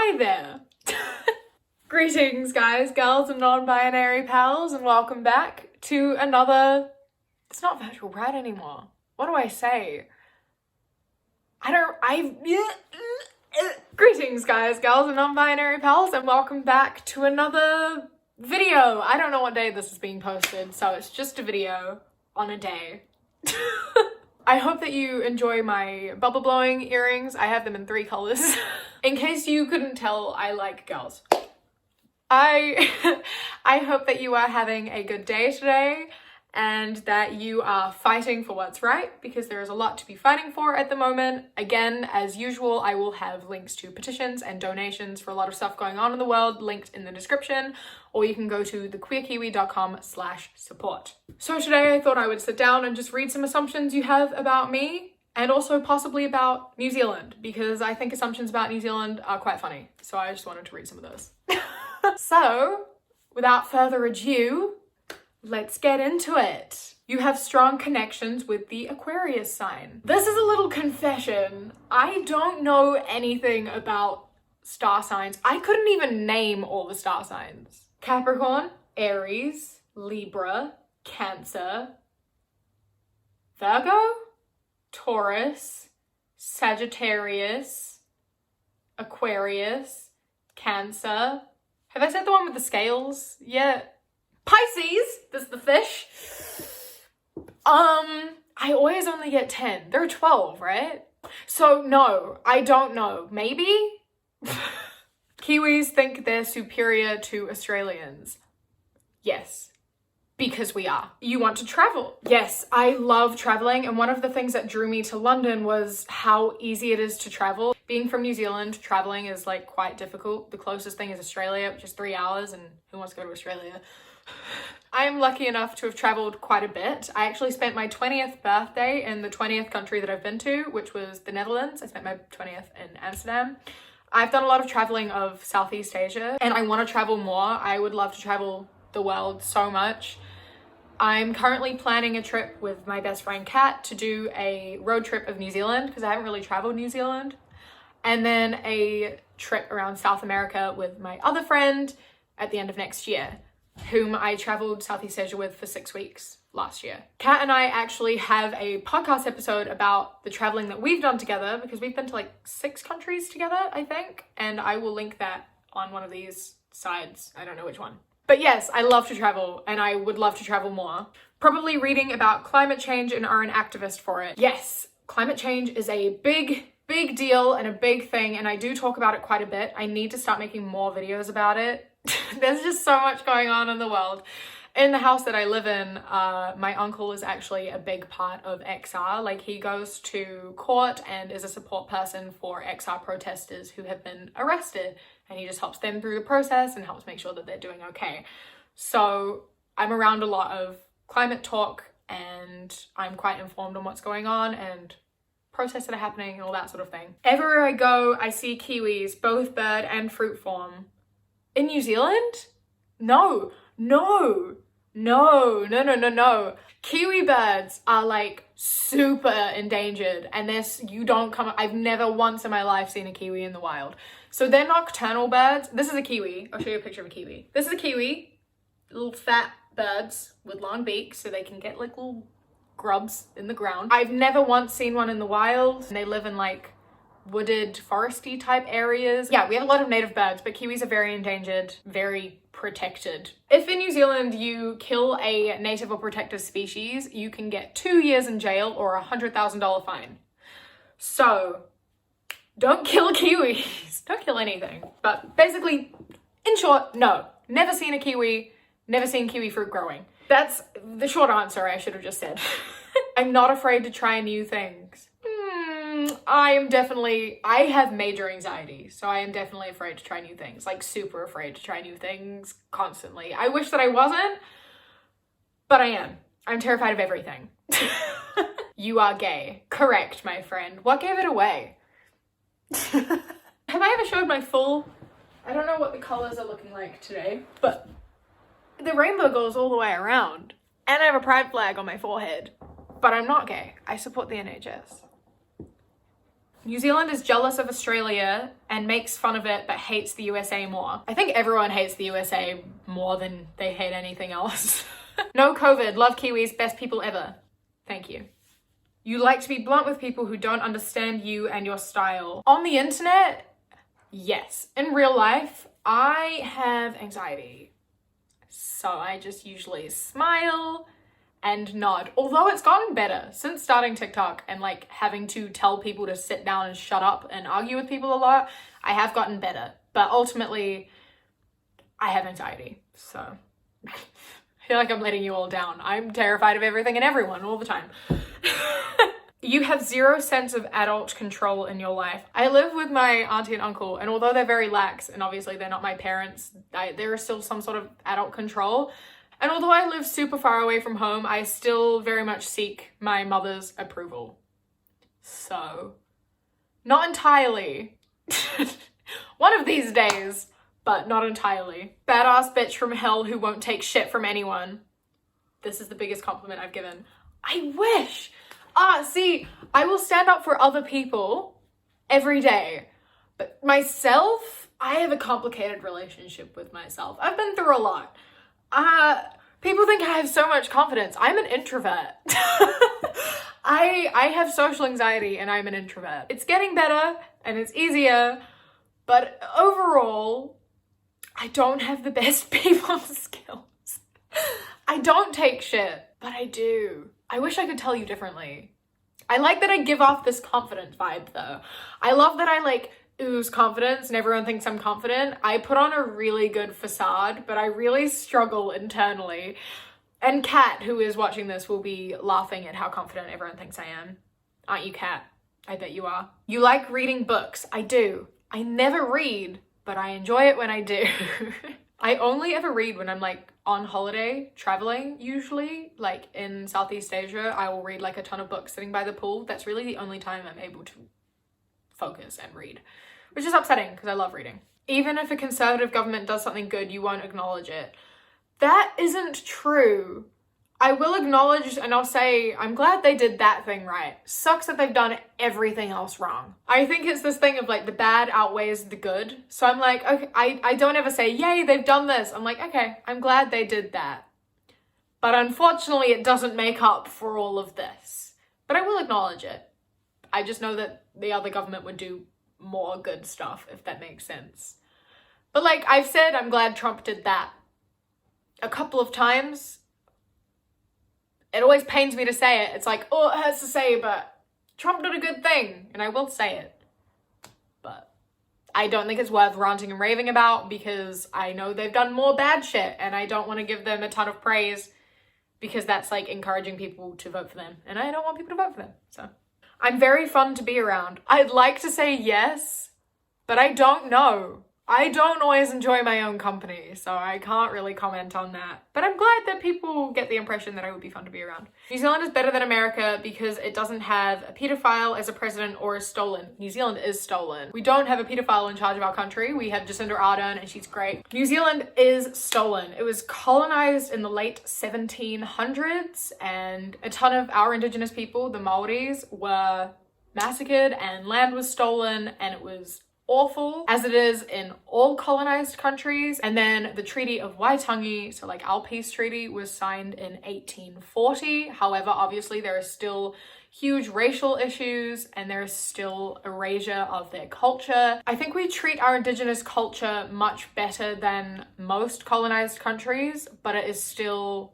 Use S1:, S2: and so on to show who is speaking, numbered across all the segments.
S1: Hi there. Greetings guys, girls and non-binary pals, and welcome back to another, it's not virtual pride anymore. What do I say? Greetings guys, girls and non-binary pals, and welcome back to another video. I don't know what day this is being posted, so it's just a video on a day. I hope that you enjoy my bubble blowing earrings. I have them in 3 colors. In case you couldn't tell, I like girls. I hope that you are having a good day today and that you are fighting for what's right, because there is a lot to be fighting for at the moment. Again, as usual, I will have links to petitions and donations for a lot of stuff going on in the world linked in the description, or you can go to thequeerkiwi.com/support. So today I thought I would sit down and just read some assumptions you have about me, and also possibly about New Zealand, because I think assumptions about New Zealand are quite funny. So I just wanted to read some of those. So, without further ado, let's get into it. You have strong connections with the Aquarius sign. This is a little confession. I don't know anything about star signs. I couldn't even name all the star signs. Capricorn, Aries, Libra, Cancer, Virgo, Taurus, Sagittarius, Aquarius, Cancer. Have I said the one with the scales yet? Pisces, this is the fish. I always only get 10. There are 12, right? So no, I don't know. Maybe? Kiwis think they're superior to Australians. Yes, because we are. You want to travel? Yes, I love traveling, and one of the things that drew me to London was how easy it is to travel. Being from New Zealand, traveling is like quite difficult. The closest thing is Australia, which is 3 hours, and who wants to go to Australia? I'm lucky enough to have traveled quite a bit. I actually spent my 20th birthday in the 20th country that I've been to, which was the Netherlands. I spent my 20th in Amsterdam. I've done a lot of traveling of Southeast Asia, and I want to travel more. I would love to travel the world so much. I'm currently planning a trip with my best friend Kat to do a road trip of New Zealand, because I haven't really traveled New Zealand, and then a trip around South America with my other friend at the end of next year, whom I traveled Southeast Asia with for 6 weeks last year. Kat and I actually have a podcast episode about the traveling that we've done together, because we've been to like 6 countries together, I think, and I will link that on one of these sides. I don't know which one. But yes, I love to travel, and I would love to travel more. Probably reading about climate change and are an activist for it. Yes, climate change is a big deal and a big thing, and I do talk about it quite a bit. I need to start making more videos about it. There's just so much going on in the world. In the house that I live in, my uncle is actually a big part of XR. Like, he goes to court and is a support person for XR protesters who have been arrested, and he just helps them through the process and helps make sure that they're doing okay. So I'm around a lot of climate talk, and I'm quite informed on what's going on and protests that are happening and all that sort of thing. Everywhere I go, I see kiwis, both bird and fruit form. In New Zealand? No. Kiwi birds are like super endangered, and I've never once in my life seen a kiwi in the wild. So they're nocturnal birds. This is a kiwi. I'll show you a picture of a kiwi. This is a kiwi. Little fat birds with long beaks, so they can get like little grubs in the ground. I've never once seen one in the wild. They live in like wooded, foresty type areas. Yeah, we have a lot of native birds, but kiwis are very endangered, very protected. If in New Zealand you kill a native or protected species, you can get 2 years in jail or a $100,000 fine. So don't kill kiwis. Don't kill anything. But basically, in short, no. Never seen a kiwi, never seen kiwi fruit growing. That's the short answer I should have just said. I'm not afraid to try new things. I have major anxiety, so I am definitely afraid to try new things, like super afraid to try new things constantly. I wish that I wasn't, but I am. I'm terrified of everything. You are gay. Correct, my friend. What gave it away? Have I ever showed my full? I don't know what the colors are looking like today, but the rainbow goes all the way around, and I have a pride flag on my forehead, but I'm not gay. I support the NHS. New Zealand is jealous of Australia and makes fun of it but hates the USA more. I think everyone hates the USA more than they hate anything else. No COVID, love Kiwis, best people ever. Thank you. You like to be blunt with people who don't understand you and your style. On the internet, yes. In real life, I have anxiety. So I just usually smile and nod. Although it's gotten better since starting TikTok and like having to tell people to sit down and shut up and argue with people a lot, I have gotten better. But ultimately, I have anxiety. So I feel like I'm letting you all down. I'm terrified of everything and everyone all the time. You have zero sense of adult control in your life. I live with my auntie and uncle, and although they're very lax, and obviously they're not my parents, there is still some sort of adult control. And although I live super far away from home, I still very much seek my mother's approval. So, not entirely. One of these days, but not entirely. Badass bitch from hell who won't take shit from anyone. This is the biggest compliment I've given. I wish. See, I will stand up for other people every day, but myself, I have a complicated relationship with myself. I've been through a lot. People think I have so much confidence. I'm an introvert. I have social anxiety and I'm an introvert. It's getting better and it's easier, but overall, I don't have the best people skills. I don't take shit, but I do. I wish I could tell you differently. I like that I give off this confident vibe though. I love that I like ooze confidence and everyone thinks I'm confident. I put on a really good facade, but I really struggle internally. And Kat, who is watching this, will be laughing at how confident everyone thinks I am. Aren't you, Kat? I bet you are. You like reading books. I do. I never read, but I enjoy it when I do. I only ever read when I'm like on holiday, traveling usually, like in Southeast Asia. I will read like a ton of books sitting by the pool. That's really the only time I'm able to focus and read, which is upsetting because I love reading. Even if a conservative government does something good, you won't acknowledge it. That isn't true. I will acknowledge and I'll say, I'm glad they did that thing right. Sucks that they've done everything else wrong. I think it's this thing of like the bad outweighs the good. So I'm like, okay, I don't ever say, yay, they've done this. I'm like, okay, I'm glad they did that. But unfortunately, it doesn't make up for all of this. But I will acknowledge it. I just know that the other government would do more good stuff, if that makes sense. But like I've said, I'm glad Trump did that a couple of times. It always pains me to say it. It's like, oh, it hurts to say, but Trump did a good thing, and I will say it. But I don't think it's worth ranting and raving about because I know they've done more bad shit, and I don't want to give them a ton of praise because that's like encouraging people to vote for them, and I don't want people to vote for them. So I'm very fun to be around. I'd like to say yes, but I don't know. I don't always enjoy my own company, so I can't really comment on that. But I'm glad that people get the impression that I would be fun to be around. New Zealand is better than America because it doesn't have a pedophile as a president or is stolen. New Zealand is stolen. We don't have a pedophile in charge of our country. We have Jacinda Ardern and she's great. New Zealand is stolen. It was colonized in the late 1700s and a ton of our indigenous people, the Maoris, were massacred and land was stolen and it was awful, as it is in all colonized countries. And then the Treaty of Waitangi, so like our peace treaty, was signed in 1840. However, obviously there are still huge racial issues and there is still erasure of their culture. I think we treat our indigenous culture much better than most colonized countries, but it is still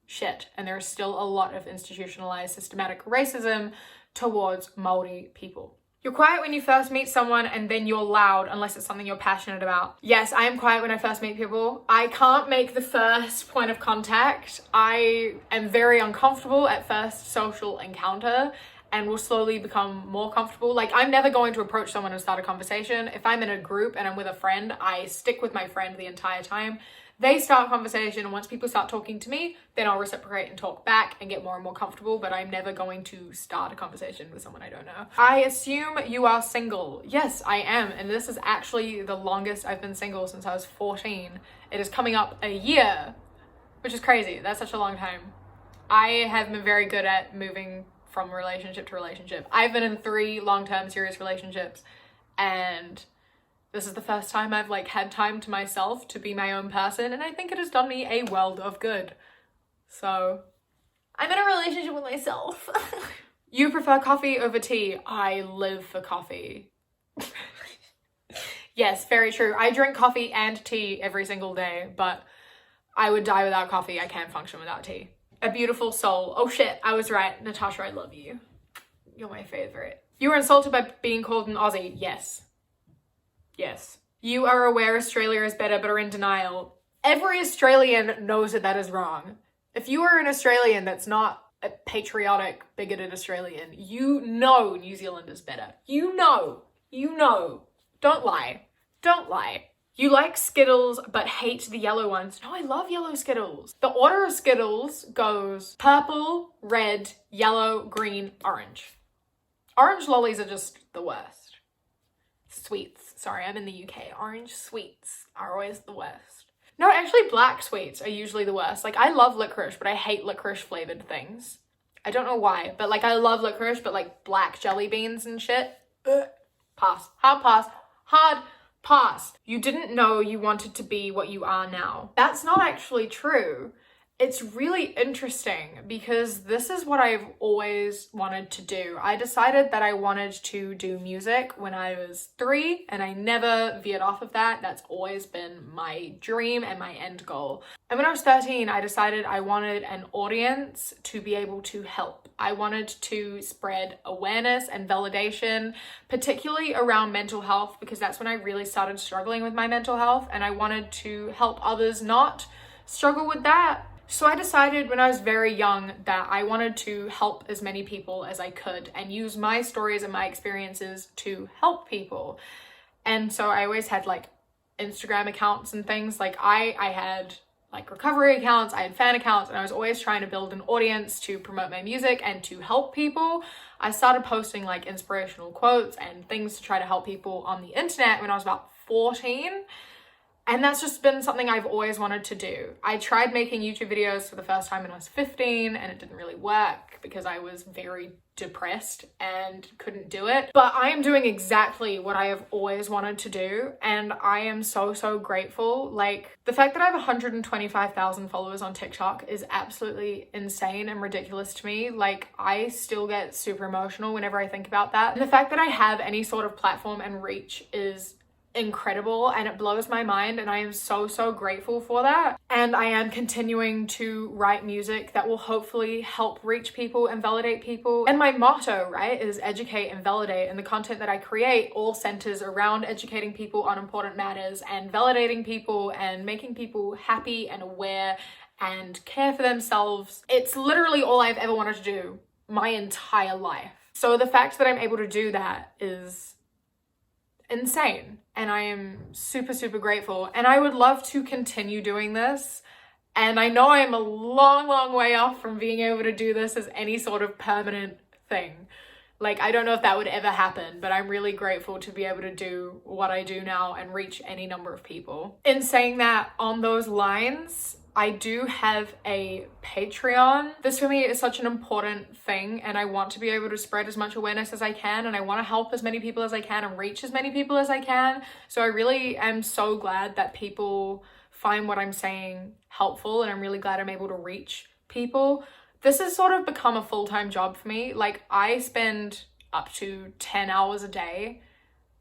S1: shit. And there is still a lot of institutionalized systematic racism towards Maori people. You're quiet when you first meet someone and then you're loud unless it's something you're passionate about. Yes, I am quiet when I first meet people. I can't make the first point of contact. I am very uncomfortable at first social encounter and will slowly become more comfortable. Like, I'm never going to approach someone and start a conversation. If I'm in a group and I'm with a friend, I stick with my friend the entire time. They start a conversation, and once people start talking to me, then I'll reciprocate and talk back and get more and more comfortable, but I'm never going to start a conversation with someone I don't know. I assume you are single. Yes, I am, and this is actually the longest I've been single since I was 14. It is coming up a year, which is crazy. That's such a long time. I have been very good at moving from relationship to relationship. I've been in 3 long-term serious relationships, and this is the first time I've like had time to myself to be my own person, and I think it has done me a world of good. So I'm in a relationship with myself. You prefer coffee over tea? I live for coffee. Yes, very true. I drink coffee and tea every single day, but I would die without coffee. I can't function without tea. A beautiful soul. Oh shit, I was right. Natasha, I love you. You're my favorite. You were insulted by being called an Aussie? Yes. Yes. You are aware Australia is better but are in denial. Every Australian knows that that is wrong. If you are an Australian that's not a patriotic, bigoted Australian, you know New Zealand is better. You know. Don't lie. Don't lie. You like Skittles but hate the yellow ones. No, I love yellow Skittles. The order of Skittles goes purple, red, yellow, green, orange. Orange lollies are just the worst. Sweets. Sorry, I'm in the UK. Orange sweets are always the worst. No, actually black sweets are usually the worst. Like, I love licorice, but I hate licorice flavored things. I don't know why, but like I love licorice, but like black jelly beans and shit. Pass. Hard pass. Hard pass. You didn't know you wanted to be what you are now. That's not actually true. It's really interesting because this is what I've always wanted to do. I decided that I wanted to do music when I was 3 and I never veered off of that. That's always been my dream and my end goal. And when I was 13, I decided I wanted an audience to be able to help. I wanted to spread awareness and validation, particularly around mental health, because that's when I really started struggling with my mental health, and I wanted to help others not struggle with that. So I decided when I was very young that I wanted to help as many people as I could and use my stories and my experiences to help people. And so I always had like Instagram accounts and things. Like I had like recovery accounts, I had fan accounts, and I was always trying to build an audience to promote my music and to help people. I started posting like inspirational quotes and things to try to help people on the internet when I was about 14. And that's just been something I've always wanted to do. I tried making YouTube videos for the first time when I was 15 and it didn't really work because I was very depressed and couldn't do it. But I am doing exactly what I have always wanted to do, and I am so grateful. Like, the fact that I have 125,000 followers on TikTok is absolutely insane and ridiculous to me. Like, I still get super emotional whenever I think about that. And the fact that I have any sort of platform and reach is incredible, and it blows my mind, and I am so grateful for that. And I am continuing to write music that will hopefully help reach people and validate people. And my motto, right, is educate and validate, and the content that I create all centers around educating people on important matters and validating people and making people happy and aware and care for themselves. It's literally all I've ever wanted to do my entire life. So the fact that I'm able to do that is insane, and I am super grateful, and I would love to continue doing this. And I know I'm a long way off from being able to do this as any sort of permanent thing. Like, I don't know if that would ever happen, but I'm really grateful to be able to do what I do now and reach any number of people. In saying that, on those lines, I do have a Patreon. This for me is such an important thing, and I want to be able to spread as much awareness as I can, and I want to help as many people as I can and reach as many people as I can. So I really am so glad that people find what I'm saying helpful, and I'm really glad I'm able to reach people. This has sort of become a full-time job for me. Like, I spend up to 10 hours a day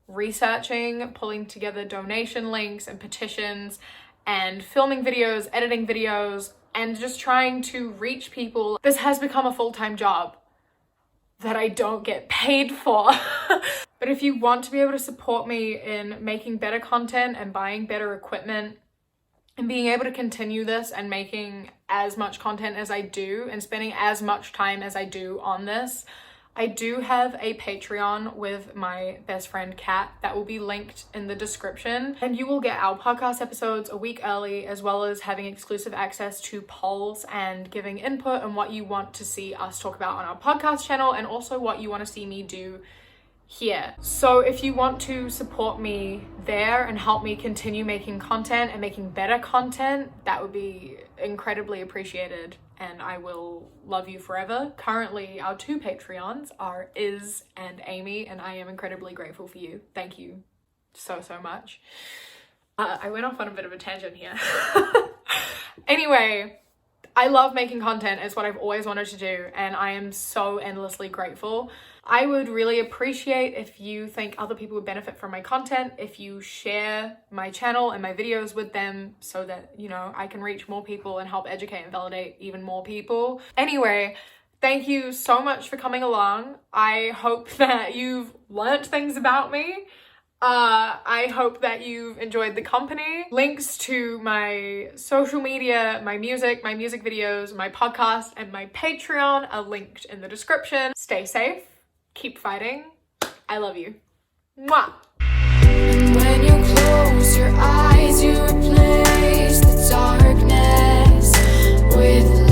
S1: researching, pulling together donation links and petitions, and filming videos, editing videos, and just trying to reach people. This has become a full-time job that I don't get paid for. But if you want to be able to support me in making better content and buying better equipment and being able to continue this and making as much content as I do and spending as much time as I do on this, I do have a Patreon with my best friend Kat that will be linked in the description, and you will get our podcast episodes a week early, as well as having exclusive access to polls and giving input on what you want to see us talk about on our podcast channel, and also what you want to see me do here. So if you want to support me there and help me continue making content and making better content, that would be incredibly appreciated, and I will love you forever. Currently, our 2 Patreons are Iz and Amy, and I am incredibly grateful for you. Thank you so much. I went off on a bit of a tangent here. Anyway, I love making content. It's what I've always wanted to do, and I am so endlessly grateful. I would really appreciate if you think other people would benefit from my content, if you share my channel and my videos with them so that, you know, I can reach more people and help educate and validate even more people. Anyway, thank you so much for coming along. I hope that you've learnt things about me. I hope that you've enjoyed the company. Links to my social media, my music videos, my podcast, and my Patreon are linked in the description. Stay safe, keep fighting. I love you. Mwah!
S2: And when you close your eyes, you replace the darkness with